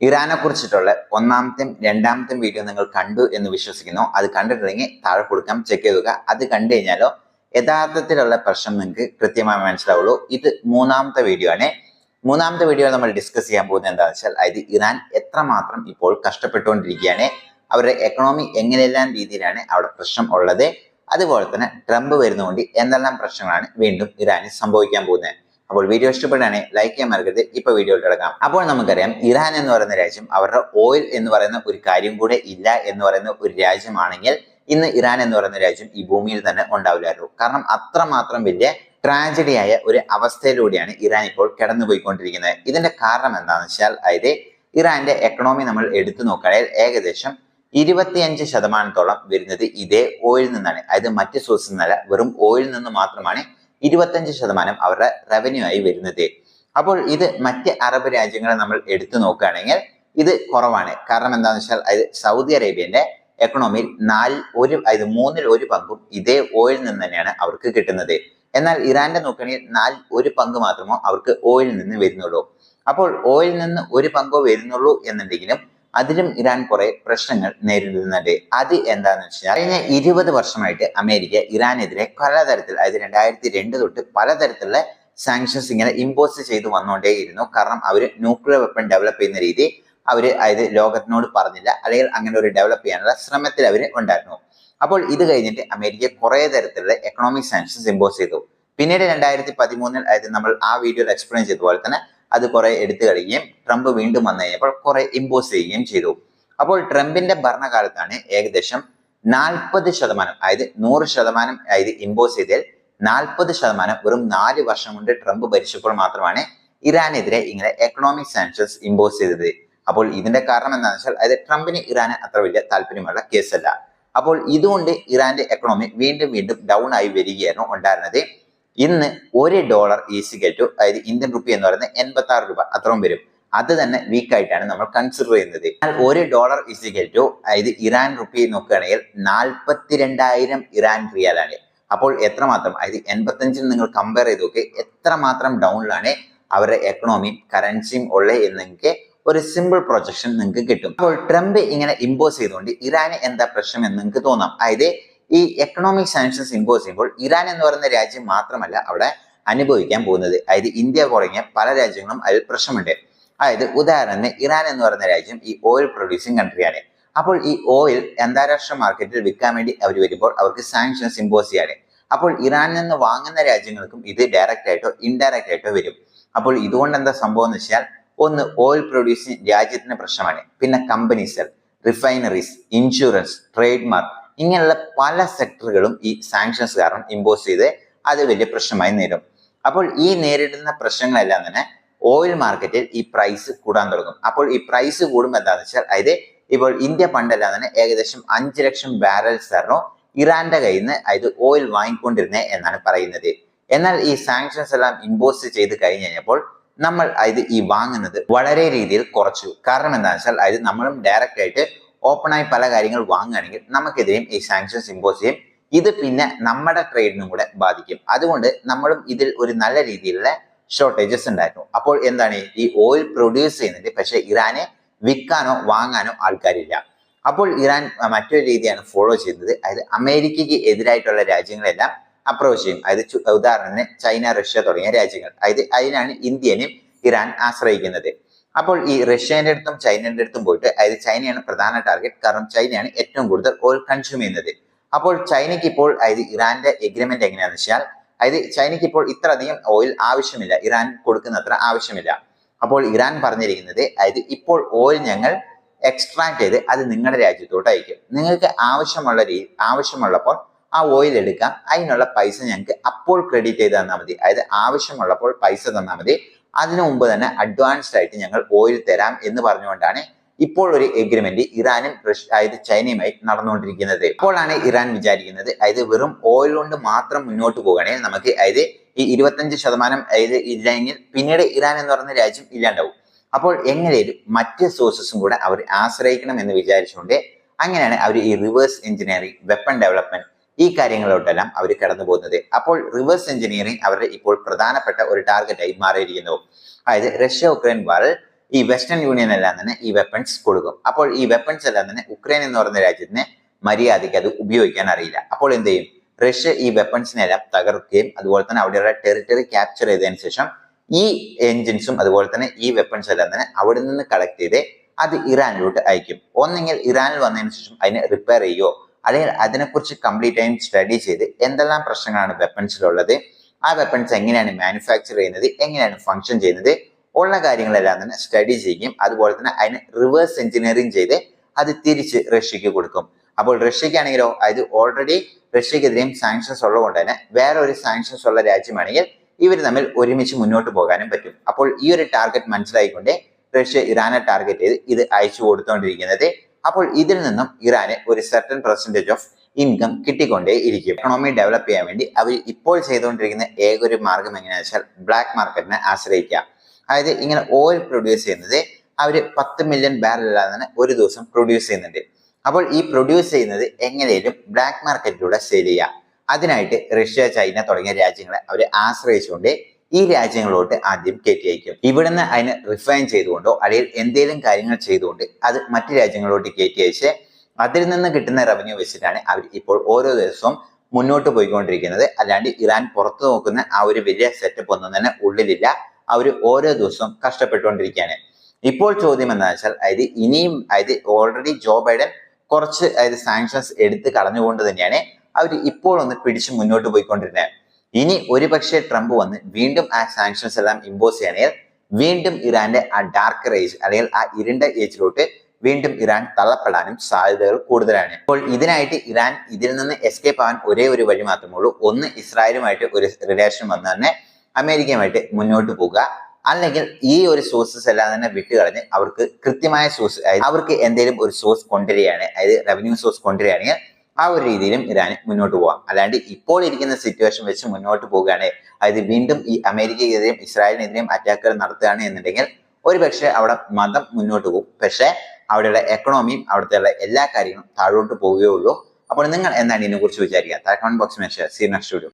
ഇറാനെ കുറിച്ചിട്ടുള്ള ഒന്നാമത്തെയും രണ്ടാമത്തെയും വീഡിയോ നിങ്ങൾ കണ്ടു എന്ന് വിശ്വസിക്കുന്നു. അത് കണ്ടിട്ടുണ്ടെങ്കിൽ താഴെ കൊടുക്കാം, ചെക്ക് ചെയ്തുക. അത് കണ്ടു കഴിഞ്ഞാലോ യഥാർത്ഥത്തിലുള്ള പ്രശ്നം നിങ്ങൾക്ക് കൃത്യമായി മനസ്സിലാവുള്ളൂ. ഇത് മൂന്നാമത്തെ വീഡിയോ ആണ്. മൂന്നാമത്തെ വീഡിയോ നമ്മൾ ഡിസ്കസ് ചെയ്യാൻ പോകുന്നത് എന്താണെന്ന് വെച്ചാൽ, അതായത് ഇറാൻ എത്രമാത്രം ഇപ്പോൾ കഷ്ടപ്പെട്ടുകൊണ്ടിരിക്കുകയാണ്, അവരുടെ എക്കണോമി എങ്ങനെയെല്ലാം രീതിയിലാണ് അവിടെ പ്രശ്നം ഉള്ളത്, അതുപോലെ തന്നെ ട്രംപ് വരുന്നതുകൊണ്ട് എന്തെല്ലാം പ്രശ്നങ്ങളാണ് വീണ്ടും ഇറാനിൽ സംഭവിക്കാൻ പോകുന്നത്. അപ്പോൾ വീഡിയോ ഇഷ്ടപ്പെടുകയാണെങ്കിൽ ലൈക്ക് ചെയ്യാൻ മറക്കരുത്. ഇപ്പൊ വീഡിയോയിൽ കിടക്കാം. അപ്പോൾ നമുക്കറിയാം, ഇറാൻ എന്ന് പറയുന്ന രാജ്യം അവരുടെ ഓയിൽ എന്ന് പറയുന്ന ഒരു കാര്യം കൂടെ ഇല്ല എന്ന് പറയുന്ന ഒരു രാജ്യമാണെങ്കിൽ ഇന്ന് ഇറാൻ എന്ന് പറയുന്ന രാജ്യം ഈ ഭൂമിയിൽ തന്നെ ഉണ്ടാവില്ലായിരുന്നു. കാരണം അത്രമാത്രം വലിയ ട്രാജഡിയായ ഒരു അവസ്ഥയിലൂടെയാണ് ഇറാൻ ഇപ്പോൾ കടന്നുപോയിക്കൊണ്ടിരിക്കുന്നത്. ഇതിന്റെ കാരണം എന്താണെന്ന് വെച്ചാൽ, അതായത് ഇറാന്റെ എക്കണോമി നമ്മൾ എടുത്തു നോക്കുകയാണെങ്കിൽ ഏകദേശം 25% വരുന്നത് ഇതേ ഓയിൽ നിന്നാണ്. അതായത് മറ്റ് സോഴ്സിൽ നിന്നല്ല, വെറും ഓയിൽ നിന്ന് മാത്രമാണ് 25% അവരുടെ റവന്യൂ ആയി വരുന്നത്. അപ്പോൾ ഇത് മറ്റ് അറബ് രാജ്യങ്ങളെ നമ്മൾ എടുത്തു നോക്കുകയാണെങ്കിൽ ഇത് കുറവാണ്. കാരണം എന്താണെന്ന് വെച്ചാൽ, അതായത് സൗദി അറേബ്യന്റെ എക്കണോമിയിൽ മൂന്നിൽ ഒരു പങ്കും ഇതേ ഓയിൽ നിന്ന് തന്നെയാണ് അവർക്ക് കിട്ടുന്നത്. എന്നാൽ ഇറാന്റെ നോക്കുകയാണെങ്കിൽ 1 പങ്ക് മാത്രമോ അവർക്ക് ഓയിൽ നിന്ന് വരുന്നുള്ളൂ. അപ്പോൾ ഓയിൽ നിന്ന് 1 പങ്കോ വരുന്നുള്ളൂ എന്നുണ്ടെങ്കിലും അതിലും ഇറാൻ കുറെ പ്രശ്നങ്ങൾ നേരിടുന്നുണ്ട്. അത് എന്താണെന്ന് വെച്ചാൽ, കഴിഞ്ഞ 20 വർഷമായിട്ട് അമേരിക്ക ഇറാനെതിരെ പലതരത്തിൽ, അതായത് 2002 തൊട്ട് പലതരത്തിലുള്ള സാങ്ഷൻസ് ഇങ്ങനെ ഇമ്പോസ് ചെയ്ത് വന്നുകൊണ്ടേയിരുന്നു. കാരണം അവർ ന്യൂക്ലിയർ വെപ്പൺ ഡെവലപ്പ് ചെയ്യുന്ന രീതി അതായത് ലോകത്തിനോട് പറഞ്ഞില്ല, അല്ലെങ്കിൽ അങ്ങനെ ഒരു ഡെവലപ്പ് ചെയ്യാനുള്ള ശ്രമത്തിൽ അവർ ഉണ്ടായിരുന്നു. അപ്പോൾ ഇത് കഴിഞ്ഞിട്ട് അമേരിക്ക കുറെ തരത്തിലുള്ള എക്കണോമിക് സാങ്ഷൻസ് ഇമ്പോസ് ചെയ്തു. പിന്നീട് 2013, അതായത് നമ്മൾ ആ വീഡിയോയിൽ എക്സ്പ്ലെയിൻ ചെയ്ത പോലെ തന്നെ അത് കുറെ എടുത്തു കളയുകയും ട്രംപ് വീണ്ടും വന്നു കഴിഞ്ഞപ്പോൾ കുറെ ഇമ്പോസ് ചെയ്യുകയും ചെയ്തു. അപ്പോൾ ട്രംപിന്റെ ഭരണകാലത്താണ് ഏകദേശം 40%, അതായത് 100%, അതായത് ഇമ്പോസ് ചെയ്തതിൽ 40% വെറും 4 വർഷം കൊണ്ട് ട്രംപ് ഭരിച്ചപ്പോൾ മാത്രമാണ് ഇറാനെതിരെ ഇങ്ങനെ എക്കണോമിക് സാങ്ഷൻസ് ഇമ്പോസ് ചെയ്തത്. അപ്പോൾ ഇതിന്റെ കാരണം എന്താണെന്ന് വെച്ചാൽ, അതായത് ട്രംപിന് ഇറാന് അത്ര വലിയ താല്പര്യമുള്ള കേസല്ല. അപ്പോൾ ഇതുകൊണ്ട് ഇറാന്റെ എക്കണോമി വീണ്ടും വീണ്ടും ഡൗൺ ആയി വരികയായിരുന്നു ഉണ്ടായിരുന്നത്. ഇന്ന് $1 ഈസിക്കൽ അതായത് ഇന്ത്യൻ റുപ്പി എന്ന് പറയുന്നത് 86 രൂപ അത്രയും വരും. അത് തന്നെ വീക്ക് ആയിട്ടാണ് നമ്മൾ കൺസിഡർ ചെയ്യുന്നത്. എന്നാൽ $1 ഈസിക്കൽ അതായത് ഇറാൻ റുപ്പി നോക്കുകയാണെങ്കിൽ 42,000 ഇറാൻ റിയാലാണ്. അപ്പോൾ എത്രമാത്രം, അതായത് 85 നിങ്ങൾ കമ്പയർ ചെയ്ത് നോക്കി എത്രമാത്രം ഡൗണിലാണ് അവരുടെ എക്കണോമിയും കറൻസിയും ഉള്ളത് എന്ന് നിങ്ങൾക്ക് ഒരു സിമ്പിൾ പ്രൊജക്ഷൻ നിങ്ങൾക്ക് കിട്ടും. അപ്പോൾ ട്രംപ് ഇങ്ങനെ ഇമ്പോസ് ചെയ്തുകൊണ്ട് ഇറാന് എന്താ പ്രശ്നം എന്ന് നിങ്ങൾക്ക് തോന്നാം. അതായത് ഈ എക്കണോമിക് സാങ്ഷൻസ് ഇമ്പോസ് ചെയ്യുമ്പോൾ ഇറാൻ എന്ന് പറയുന്ന രാജ്യം മാത്രമല്ല അവിടെ അനുഭവിക്കാൻ പോകുന്നത്. അതായത് ഇന്ത്യ തുടങ്ങിയ പല രാജ്യങ്ങളും അതിൽ പ്രശ്നമുണ്ട്. അതായത് ഉദാഹരണത്തിന് ഇറാൻ എന്ന് പറയുന്ന രാജ്യം ഈ ഓയിൽ പ്രൊഡ്യൂസിങ് കൺട്രിയാണ്. അപ്പോൾ ഈ ഓയിൽ അന്താരാഷ്ട്ര മാർക്കറ്റിൽ വിൽക്കാൻ വേണ്ടി അവർ വരുമ്പോൾ അവർക്ക് സാങ്ഷൻസ് ഇമ്പോസ് ചെയ്യാണ്. അപ്പോൾ ഇറാനിൽ നിന്ന് വാങ്ങുന്ന രാജ്യങ്ങൾക്കും ഇത് ഡയറക്റ്റ് ആയിട്ടോ ഇൻഡയറക്റ്റ് ആയിട്ടോ വരും. അപ്പോൾ ഇതുകൊണ്ട് എന്താ സംഭവം എന്ന് വെച്ചാൽ, ഒന്ന് ഓയിൽ പ്രൊഡ്യൂസിങ് രാജ്യത്തിന് പ്രശ്നമാണ്. പിന്നെ companies, refineries, insurance, trade mark, ഇങ്ങനെയുള്ള പല സെക്ടറുകളും ഈ സാങ്ഷൻസ് കാരണം ഇമ്പോസ് ചെയ്ത് അത് വലിയ പ്രശ്നമായി നേരിടും. അപ്പോൾ ഈ നേരിടുന്ന പ്രശ്നങ്ങളെല്ലാം തന്നെ ഓയിൽ മാർക്കറ്റിൽ ഈ പ്രൈസ് കൂടാൻ തുടങ്ങും. അപ്പോൾ ഈ പ്രൈസ് കൂടുമ്പോൾ എന്താണെന്ന് വെച്ചാൽ, അതായത് ഇപ്പോൾ ഇന്ത്യ പണ്ടെല്ലാം തന്നെ ഏകദേശം 5 ലക്ഷം ബാരൽസ് ആയിരുന്നു ഇറാന്റെ കയ്യിൽ നിന്ന് അതായത് ഓയിൽ വാങ്ങിക്കൊണ്ടിരുന്നത് എന്നാണ് പറയുന്നത്. എന്നാൽ ഈ സാങ്ഷൻസ് എല്ലാം ഇമ്പോസ് ചെയ്ത് കഴിഞ്ഞ് കഴിഞ്ഞപ്പോൾ നമ്മൾ അതായത് ഈ വാങ്ങുന്നത് വളരെ രീതിയിൽ കുറച്ചു. കാരണം എന്താണെന്ന് വെച്ചാൽ, അതായത് നമ്മളും ഡയറക്റ്റ് ആയിട്ട് ഓപ്പണായി പല കാര്യങ്ങൾ വാങ്ങുകയാണെങ്കിൽ നമുക്കെതിരെയും ഈ സാങ്ഷൻസ് ഇമ്പോസ് ചെയ്യും. ഇത് പിന്നെ നമ്മുടെ ട്രേഡിനും കൂടെ ബാധിക്കും. അതുകൊണ്ട് നമ്മളും ഇതിൽ ഒരു നല്ല രീതിയിലുള്ള ഷോർട്ടേജസ് ഉണ്ടായിരുന്നു. അപ്പോൾ എന്താണ്, ഈ ഓയിൽ പ്രൊഡ്യൂസ് ചെയ്യുന്നുണ്ട്, പക്ഷെ ഇറാനെ വിൽക്കാനോ വാങ്ങാനോ ആൾക്കാരില്ല. അപ്പോൾ ഇറാൻ മറ്റൊരു രീതിയാണ് ഫോളോ ചെയ്യുന്നത്. അതായത് അമേരിക്കയ്ക്ക് എതിരായിട്ടുള്ള രാജ്യങ്ങളെല്ലാം അപ്രോച്ച് ചെയ്യും. അതായത് ഉദാഹരണത്തിന് ചൈന, റഷ്യ തുടങ്ങിയ രാജ്യങ്ങൾ. അതായത് അതിനാണ് ഇന്ത്യനെയും ഇറാൻ ആശ്രയിക്കുന്നത്. അപ്പോൾ ഈ റഷ്യന്റെ അടുത്തും ചൈനയുടെ അടുത്തും പോയിട്ട്, അതായത് ചൈനയാണ് പ്രധാന ടാർഗറ്റ്, കാരണം ചൈനയാണ് ഏറ്റവും കൂടുതൽ ഓയിൽ കൺസ്യൂം ചെയ്യുന്നത്. അപ്പോൾ ചൈനയ്ക്ക് ഇപ്പോൾ, അതായത് ഇറാന്റെ എഗ്രിമെന്റ് എങ്ങനെയാണെന്ന് വെച്ചാൽ, അതായത് ചൈനയ്ക്ക് ഇപ്പോൾ ഇത്ര അധികം ഓയിൽ ആവശ്യമില്ല, ഇറാൻ കൊടുക്കുന്നത്ര ആവശ്യമില്ല. അപ്പോൾ ഇറാൻ പറഞ്ഞിരിക്കുന്നത്, അതായത് ഇപ്പോൾ ഓയിൽ ഞങ്ങൾ എക്സ്ട്രാക്ട് ചെയ്ത് അത് നിങ്ങളുടെ രാജ്യത്തോട്ട് അയക്കും. നിങ്ങൾക്ക് ആവശ്യമുള്ളപ്പോൾ ആ ഓയിൽ എടുക്കാം, അതിനുള്ള പൈസ ഞങ്ങൾക്ക് അപ്പോൾ ക്രെഡിറ്റ് ചെയ്ത് തന്നാൽ മതി. അതായത് ആവശ്യമുള്ളപ്പോൾ പൈസ തന്നാൽ മതി, അതിനു മുമ്പ് തന്നെ അഡ്വാൻസ്ഡ് ആയിട്ട് ഞങ്ങൾ ഓയിൽ തരാം എന്ന് പറഞ്ഞുകൊണ്ടാണ് ഇപ്പോൾ ഒരു എഗ്രിമെന്റ് ഇറാനും അതായത് ചൈനയുമായി നടന്നുകൊണ്ടിരിക്കുന്നത്. അപ്പോഴാണ് ഇറാൻ വിചാരിക്കുന്നത്, അതായത് വെറും ഓയിൽ കൊണ്ട് മാത്രം മുന്നോട്ട് പോകുകയാണെങ്കിൽ നമുക്ക്, അതായത് ഈ 25% അതായത് ഇല്ലെങ്കിൽ പിന്നീട് ഇറാൻ എന്ന് പറയുന്ന രാജ്യം ഇല്ലാണ്ടാവും. അപ്പോൾ എങ്ങനെയും മറ്റ് സോഴ്സസും കൂടെ അവർ ആശ്രയിക്കണം എന്ന് വിചാരിച്ചുകൊണ്ട് അങ്ങനെയാണ് അവർ ഈ റിവേഴ്സ് എഞ്ചിനീയറിംഗ്, വെപ്പൺ ഡെവലപ്മെന്റ്, ഈ കാര്യങ്ങളിലോട്ടെല്ലാം അവർ കടന്നു പോകുന്നത്. അപ്പോൾ റിവേഴ്സ് എഞ്ചിനീയറിംഗ് അവരുടെ ഇപ്പോൾ പ്രധാനപ്പെട്ട ഒരു ടാർഗറ്റായി മാറിയിരിക്കുന്നു. അതായത് റഷ്യ ഉക്രൈൻ വാറിൽ ഈ വെസ്റ്റേൺ യൂണിയൻ എല്ലാം തന്നെ ഈ വെപ്പൺസ് കൊടുക്കും. അപ്പോൾ ഈ വെപ്പൺസ് എല്ലാം തന്നെ ഉക്രൈൻ എന്ന് പറയുന്ന രാജ്യത്തിന് മര്യാദയ്ക്ക് അത് ഉപയോഗിക്കാൻ അറിയില്ല. അപ്പോൾ എന്ത് ചെയ്യും? റഷ്യ ഈ വെപ്പൺസിനെല്ലാം തകർക്കുകയും അതുപോലെ തന്നെ അവിടെയുള്ള ടെറിട്ടറി ക്യാപ്ചർ ചെയ്തതിനു ശേഷം ഈ എൻജിൻസും അതുപോലെ തന്നെ ഈ വെപ്പൺസ് എല്ലാം തന്നെ അവിടെ നിന്ന് കളക്ട് ചെയ്ത് അത് ഇറാനിലോട്ട് അയക്കും. ഒന്നെങ്കിൽ ഇറാനിൽ വന്നതിന് ശേഷം അതിനെ റിപ്പയർ ചെയ്യുകയോ അല്ലെങ്കിൽ അതിനെക്കുറിച്ച് കംപ്ലീറ്റ് ആയും സ്റ്റഡി ചെയ്ത് എന്തെല്ലാം പ്രശ്നങ്ങളാണ് വെപ്പൺസിലുള്ളത്, ആ വെപ്പൺസ് എങ്ങനെയാണ് മാനുഫാക്ചർ ചെയ്യുന്നത്, എങ്ങനെയാണ് ഫംഗ്ഷൻ ചെയ്യുന്നത് ഉള്ള കാര്യങ്ങളെല്ലാം തന്നെ സ്റ്റഡി ചെയ്യും. അതുപോലെ തന്നെ അതിന് റിവേഴ്സ് എഞ്ചിനീയറിംഗ് ചെയ്ത് അത് തിരിച്ച് റഷ്യക്ക് കൊടുക്കും. അപ്പോൾ റഷ്യക്കാണെങ്കിലോ അത് ഓൾറെഡി റഷ്യക്കെതിരെയും സാങ്ഷൻസ് ഉള്ളതുകൊണ്ട് തന്നെ വേറെ ഒരു സാങ്ഷൻസ് ഉള്ള രാജ്യമാണെങ്കിൽ ഇവർ തമ്മിൽ ഒരുമിച്ച് മുന്നോട്ട് പോകാനും പറ്റും. അപ്പോൾ ഈ ഒരു ടാർഗറ്റ് മനസ്സിലായിക്കൊണ്ട് റഷ്യ ഇറാനെ ടാർഗറ്റ് ചെയ്ത് ഇത് അയച്ചു കൊടുത്തുകൊണ്ടിരിക്കുന്നത്. അപ്പോൾ ഇതിൽ നിന്നും ഇറാന് ഒരു സർട്ടൻ പെർസെന്റേജ് ഓഫ് ഇൻകം കിട്ടിക്കൊണ്ടേ ഇരിക്കും. എക്കണോമി ഡെവലപ്പ് ചെയ്യാൻ വേണ്ടി അവർ ഇപ്പോൾ ചെയ്തുകൊണ്ടിരിക്കുന്ന ഏക ഒരു മാർഗം എങ്ങനെയാണെന്ന് വെച്ചാൽ ബ്ലാക്ക് മാർക്കറ്റിനെ ആശ്രയിക്കുക. അതായത് ഇങ്ങനെ ഓയിൽ പ്രൊഡ്യൂസ് ചെയ്യുന്നത് അവർ 10 മില്യൺ ബാരൽ അല്ലാതെ ഒരു ദിവസം പ്രൊഡ്യൂസ് ചെയ്യുന്നുണ്ട്. അപ്പോൾ ഈ പ്രൊഡ്യൂസ് ചെയ്യുന്നത് എങ്ങനെയും ബ്ലാക്ക് മാർക്കറ്റിലൂടെ സെയിൽ ചെയ്യുക. അതിനായിട്ട് റഷ്യ, ചൈന തുടങ്ങിയ രാജ്യങ്ങളെ അവർ ആശ്രയിച്ചുകൊണ്ട് ഈ രാജ്യങ്ങളോട്ട് ആദ്യം കയറ്റി അയക്കും. ഇവിടുന്ന് അതിനെ റിഫൈൻ ചെയ്തുകൊണ്ടോ അല്ലെങ്കിൽ എന്തെങ്കിലും കാര്യങ്ങൾ ചെയ്തുകൊണ്ട് അത് മറ്റു രാജ്യങ്ങളോട്ട് കയറ്റി അയച്ച് അതിൽ നിന്ന് കിട്ടുന്ന റവന്യൂ വെച്ചിട്ടാണ് അവർ ഇപ്പോൾ ഓരോ ദിവസവും മുന്നോട്ട് പോയിക്കൊണ്ടിരിക്കുന്നത്. അല്ലാണ്ട് ഇറാൻ പുറത്തു നോക്കുന്ന ആ ഒരു വലിയ സെറ്റപ്പ് ഒന്നും തന്നെ ഉള്ളിലില്ല. അവർ ഓരോ ദിവസവും കഷ്ടപ്പെട്ടുകൊണ്ടിരിക്കുകയാണ്. ഇപ്പോൾ ചോദ്യം എന്താ വെച്ചാൽ അതായത് ഇനിയും അതായത് ഓൾറെഡി ജോ ബൈഡൻ കുറച്ച് അതായത് സാങ്ഷൻസ് എടുത്ത് കളഞ്ഞുകൊണ്ട് തന്നെയാണ് അവർ ഇപ്പോൾ ഒന്ന് പിടിച്ച് മുന്നോട്ട് പോയിക്കൊണ്ടിരുന്നത്. ഇനി ഒരുപക്ഷെ ട്രംപ് വന്ന് വീണ്ടും ആ സാങ്ഷൻസ് എല്ലാം ഇമ്പോസ് ചെയ്യണമെങ്കിൽ വീണ്ടും ഇറാന്റെ ആ ഡാർക്ക് ഏജ് അല്ലെങ്കിൽ ആ ഇരുണ്ട ഏജിലോട്ട് വീണ്ടും ഇറാൻ തള്ളപ്പെടാനും സാധ്യതകൾ കൂടുതലാണ്. അപ്പോൾ ഇതിനായിട്ട് ഇറാൻ ഇതിൽ നിന്ന് എസ്കേപ്പ് ആവാൻ ഒരേ ഒരു വഴി മാത്രമേ ഉള്ളൂ. ഒന്ന് ഇസ്രായേലുമായിട്ട് ഒരു റിലേഷൻ വന്ന് തന്നെ അമേരിക്കയുമായിട്ട് മുന്നോട്ട് പോകുക, അല്ലെങ്കിൽ ഈ ഒരു സോഴ്സസ് എല്ലാം തന്നെ വിട്ടുകളഞ്ഞ് അവർക്ക് കൃത്യമായ സോഴ്സ് അവർക്ക് എന്തെങ്കിലും ഒരു സോഴ്സ് കൊണ്ടുവരികയാണ്, അതായത് റവന്യൂ സോഴ്സ് കൊണ്ടുവരികയാണെങ്കിൽ ആ ഒരു രീതിയിലും ഇറാന് മുന്നോട്ട് പോകാം. അല്ലാണ്ട് ഇപ്പോൾ ഇരിക്കുന്ന സിറ്റുവേഷൻ വെച്ച് മുന്നോട്ട് പോവുകയാണ്, അതായത് വീണ്ടും ഈ അമേരിക്കക്കെതിരെയും ഇസ്രായേലിനെതിരെയും അറ്റാക്കുകൾ നടത്തുകയാണ് എന്നുണ്ടെങ്കിൽ ഒരുപക്ഷെ അവിടെ മതം മുന്നോട്ട് പോകും. പക്ഷേ അവിടെയുള്ള എക്കണോമിയും അവിടുത്തെ എല്ലാ കാര്യങ്ങളും താഴോട്ട് പോവുകയുള്ളൂ. അപ്പോൾ നിങ്ങൾ എന്താണ് ഇതിനെക്കുറിച്ച് വിചാരിക്കുക? കമന്റ് ബോക്സ് മെൻഷൻ ചെയ്യുക. See next video.